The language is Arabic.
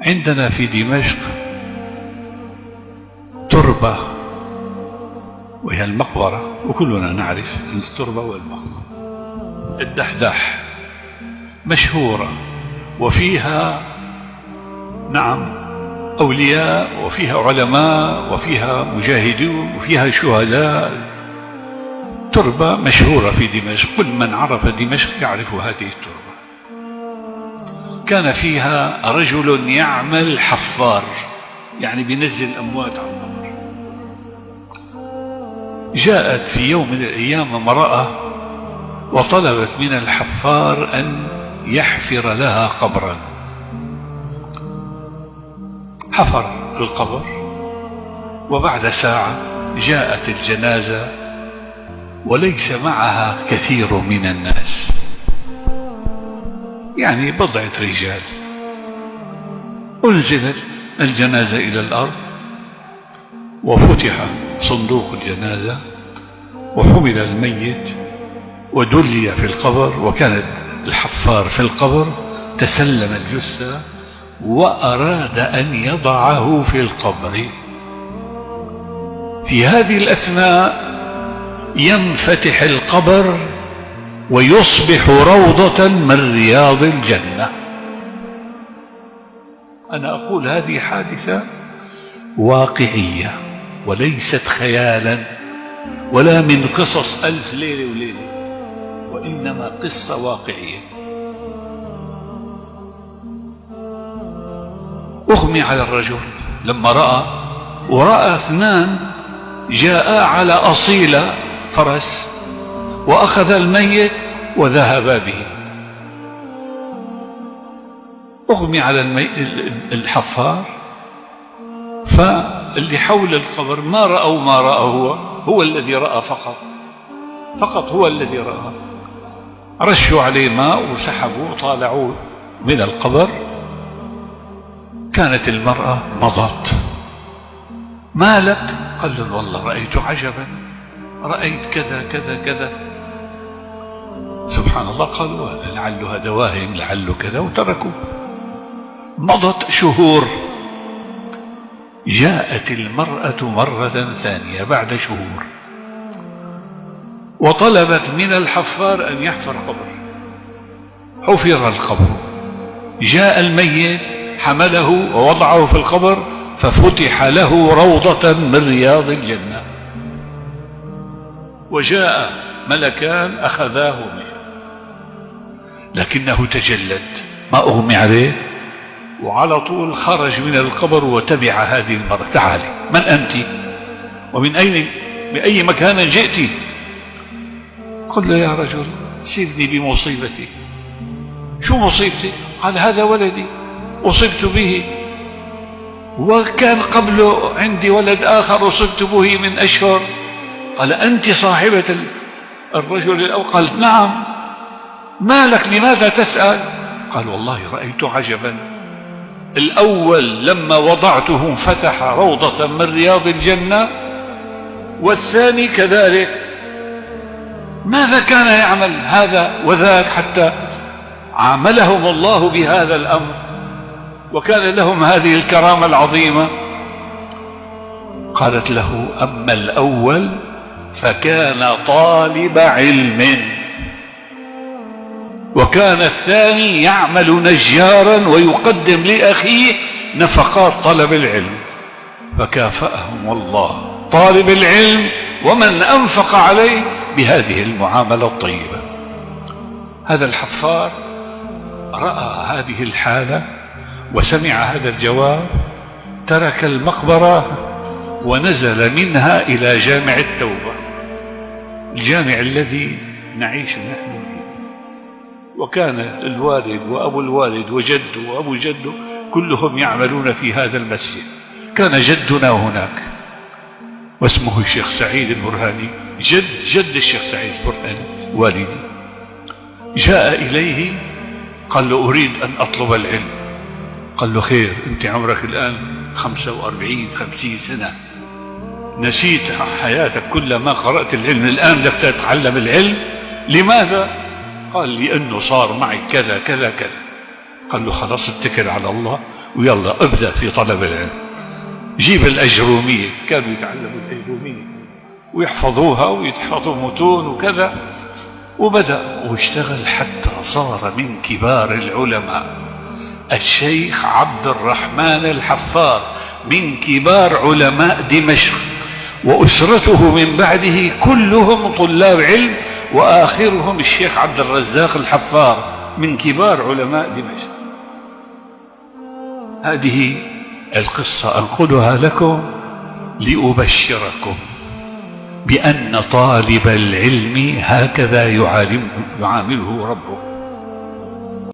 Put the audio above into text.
عندنا في دمشق تربة وهي المقبرة، وكلنا نعرف التربة والمقبرة، الدحداح مشهورة، وفيها نعم أولياء، وفيها علماء، وفيها مجاهدون، وفيها شهداء. تربة مشهورة في دمشق، كل من عرف دمشق يعرف هذه التربة. كان فيها رجل يعمل حفار، يعني بينزل أموات على القبر. جاءت في يوم من الأيام امرأة وطلبت من الحفار أن يحفر لها قبرا. حفر القبر، وبعد ساعة جاءت الجنازة وليس معها كثير من الناس، يعني بضعة رجال. أنزلت الجنازة إلى الأرض، وفتح صندوق الجنازة، وحمل الميت ودلي في القبر، وكانت الحفار في القبر تسلم الجثة وأراد أن يضعه في القبر. في هذه الأثناء ينفتح القبر ويصبح روضة من رياض الجنة. أنا أقول هذه حادثة واقعية وليست خيالا ولا من قصص ألف ليلة وليلة، وإنما قصة واقعية. أغمي على الرجل لما رأى، ورأى اثنان جاءا على أصيلة فرس وأخذ الميت وذهبا به. أغمي على الحفار، فاللي حول القبر ما رأوا ما رأى، هو الذي رأى فقط هو الذي رأى. رشوا عليه ماء وسحبوا وطالعوا من القبر. كانت المرأة مضت. ما لك؟ قال له والله رأيت عجبا، رأيت كذا كذا كذا. سبحان الله، قالوا لعله هذا واهم، لعله كذا، وتركوا. مضت شهور، جاءت المرأة مرة ثانية بعد شهور وطلبت من الحفار أن يحفر قبر. حفر القبر، جاء الميت حمله ووضعه في القبر، ففتح له روضة من رياض الجنة، وجاء ملكان أخذاه منه، لكنه تجلد، ما أغمي عليه، وعلى طول خرج من القبر وتبع هذه المرأة. تعالي، من أنت؟ ومن بأي مكان جئت؟ قل له يا رجل سيبني بمصيبتي. شو مصيبتي؟ قال هذا ولدي أصبت به، وكان قبله عندي ولد آخر أصبت به من أشهر. قال أنت صاحبة الرجل الأول؟ قالت نعم. ما لك؟ لماذا تسأل؟ قال والله رأيت عجبا، الأول لما وضعته فتح روضة من رياض الجنة، والثاني كذلك. ماذا كان يعمل هذا وذاك حتى عاملهم الله بهذا الأمر وكان لهم هذه الكرامة العظيمة؟ قالت له أما الأول فكان طالب علم، وكان الثاني يعمل نجارا ويقدم لأخيه نفقات طلب العلم، فكافأهم الله طالب العلم ومن أنفق عليه بهذه المعاملة الطيبة. هذا الحفار رأى هذه الحالة وسمع هذا الجواب، ترك المقبرة ونزل منها إلى جامع التوبة، الجامع الذي نعيش نحن فيه. وكان الوالد وأبو الوالد وجده وأبو جده كلهم يعملون في هذا المسجد. كان جدنا هناك واسمه الشيخ سعيد البرهاني، جد الشيخ سعيد البرهاني والدي. جاء إليه قال له أريد أن أطلب العلم. قال له خير، أنت عمرك الآن 45-50 سنة، نسيت حياتك كلما قرأت العلم، الآن بدك تتعلم العلم، لماذا؟ قال لأنه صار معي كذا كذا كذا. قال له خلاص اتكل على الله ويلا ابدأ في طلب العلم. جيب الأجرومية، كانوا يتعلموا الأجرومية ويحفظوها ويتحفظوا متون وكذا، وبدأ واشتغل حتى صار من كبار العلماء. الشيخ عبد الرحمن الحفار من كبار علماء دمشق، وأسرته من بعده كلهم طلاب علم، وآخرهم الشيخ عبد الرزاق الحفار من كبار علماء دمشق. هذه القصة أنقلها لكم لأبشركم بأن طالب العلم هكذا يعامله ربه.